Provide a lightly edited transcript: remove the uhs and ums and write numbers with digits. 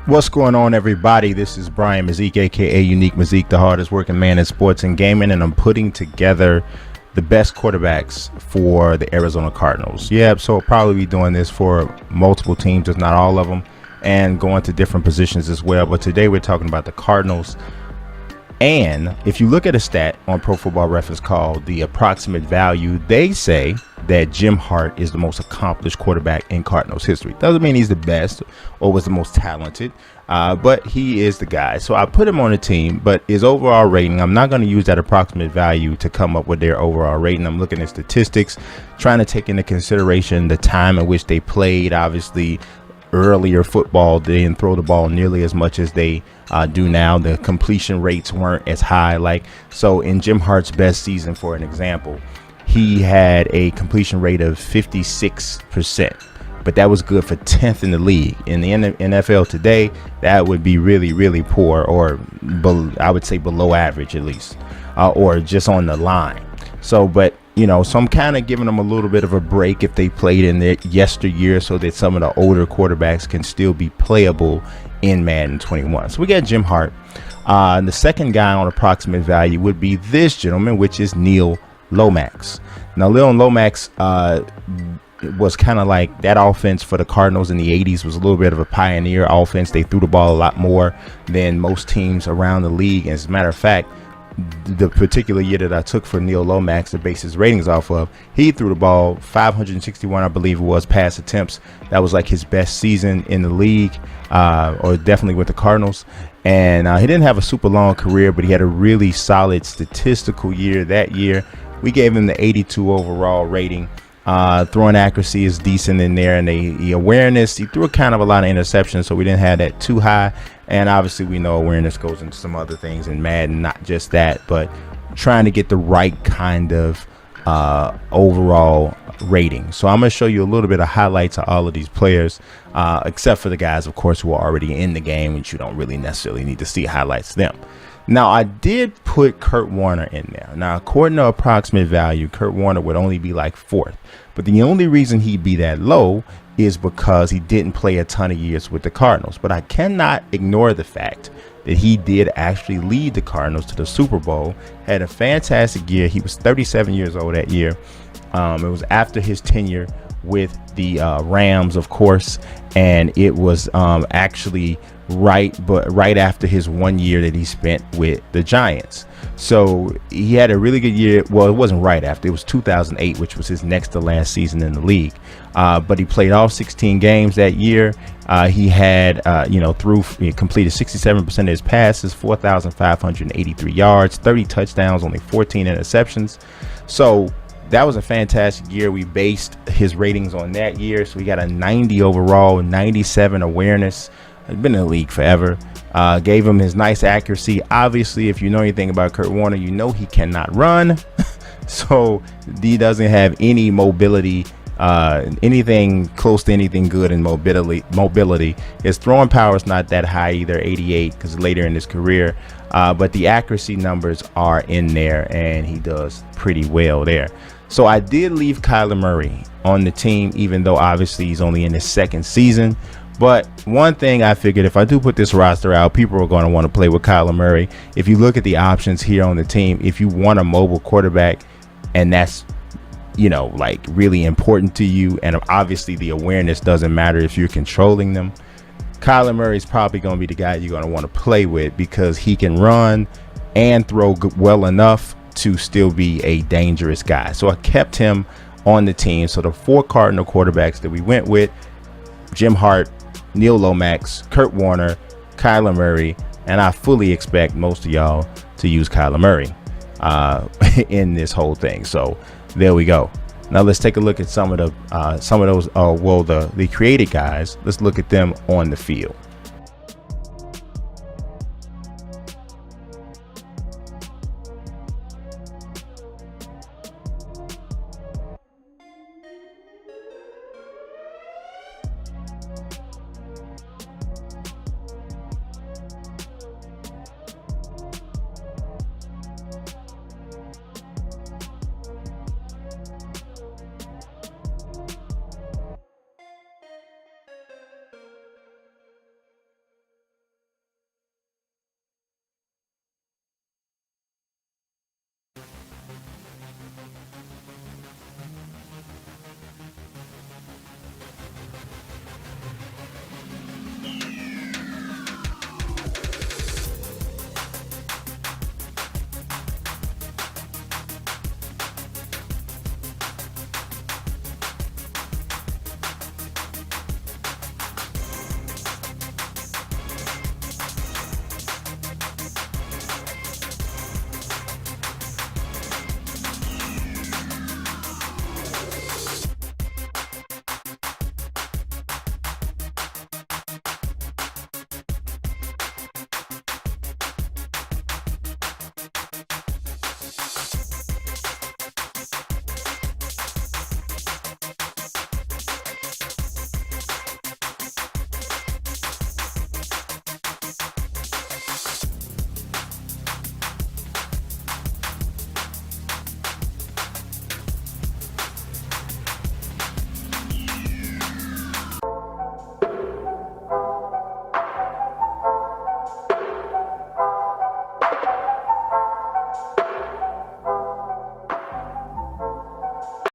What's going on, everybody? This is Brian Mazik, aka Unique Mazik, the hardest working man in sports and gaming, and I'm putting together the best quarterbacks for the Arizona Cardinals. Yeah, so I'll probably be doing this for multiple teams, if not all of them, and going to different positions as well. But today we're talking about the Cardinals. And if you look at a stat on Pro Football Reference called the approximate value, they say that Jim Hart is the most accomplished quarterback in Cardinals history. Doesn't mean he's the best or was the most talented, but he is the guy. So I put him on the team, but his overall rating, I'm not going to use that approximate value to come up with their overall rating. I'm looking at statistics, trying to take into consideration the time in which they played. Obviously, earlier football, they didn't throw the ball nearly as much as they do now. The completion rates weren't as high. So in Jim Hart's best season, for an example, he had a completion rate of 56%, but that was good for 10th in the league. In the NFL today, that would be really, really poor, or I would say below average at least, or just on the line. So I'm kind of giving them a little bit of a break if they played in the yesteryear, so that some of the older quarterbacks can still be playable in Madden 21. So we got Jim Hart. And the second guy on approximate value would be this gentleman, which is Lomax. Now, Lomax was kind of like that offense for the Cardinals in the 80s, was a little bit of a pioneer offense. They threw the ball a lot more than most teams around the league. As a matter of fact, the particular year that I took for Lomax to base his ratings off of, he threw the ball 561, I believe it was, pass attempts. That was like his best season in the league, or definitely with the Cardinals. And he didn't have a super long career, but he had a really solid statistical year that year. We gave him the 82 overall rating. Throwing accuracy is decent in there, and the awareness, he threw kind of a lot of interceptions, so we didn't have that too high. And obviously we know awareness goes into some other things in Madden, not just that, but trying to get the right kind of overall rating. So I'm going to show you a little bit of highlights of all of these players, except for the guys, of course, who are already in the game, which you don't really necessarily need to see highlights of them. Now, I did put Kurt Warner in there. Now, according to approximate value, Kurt Warner would only be like fourth. But the only reason he'd be that low is because he didn't play a ton of years with the Cardinals. But I cannot ignore the fact that he did actually lead the Cardinals to the Super Bowl, had a fantastic year. He was 37 years old that year. It was after his tenure with the Rams, of course, and it was actually right after his 1 year that he spent with the Giants. So he had a really good year. Well, it wasn't right after, it was 2008, which was his next to last season in the league. But he played all 16 games that year. He had he completed 67% of his passes, 4,583 yards, 30 touchdowns, only 14 interceptions. So that was a fantastic year. We based his ratings on that year. So we got a 90 overall, 97 awareness. He's been in the league forever. Gave him his nice accuracy. Obviously, if you know anything about Kurt Warner, you know he cannot run. So he doesn't have any mobility, anything close to anything good in mobility. His throwing power is not that high either, 88, because later in his career. But the accuracy numbers are in there, and he does pretty well there. So I did leave Kyler Murray on the team, even though obviously he's only in his second season. But one thing I figured, if I do put this roster out, people are going to want to play with Kyler Murray. If you look at the options here on the team, if you want a mobile quarterback, and that's, really important to you, and obviously the awareness doesn't matter if you're controlling them, Kyler Murray is probably going to be the guy you're going to want to play with, because he can run and throw well enough to still be a dangerous guy. So I kept him on the team. So the four Cardinal quarterbacks that we went with: Jim Hart, Lomax, Kurt Warner, Kyler Murray, and I fully expect most of y'all to use Kyler Murray in this whole thing. So there we go. Now let's take a look at some of those the created guys. Let's look at them on the field.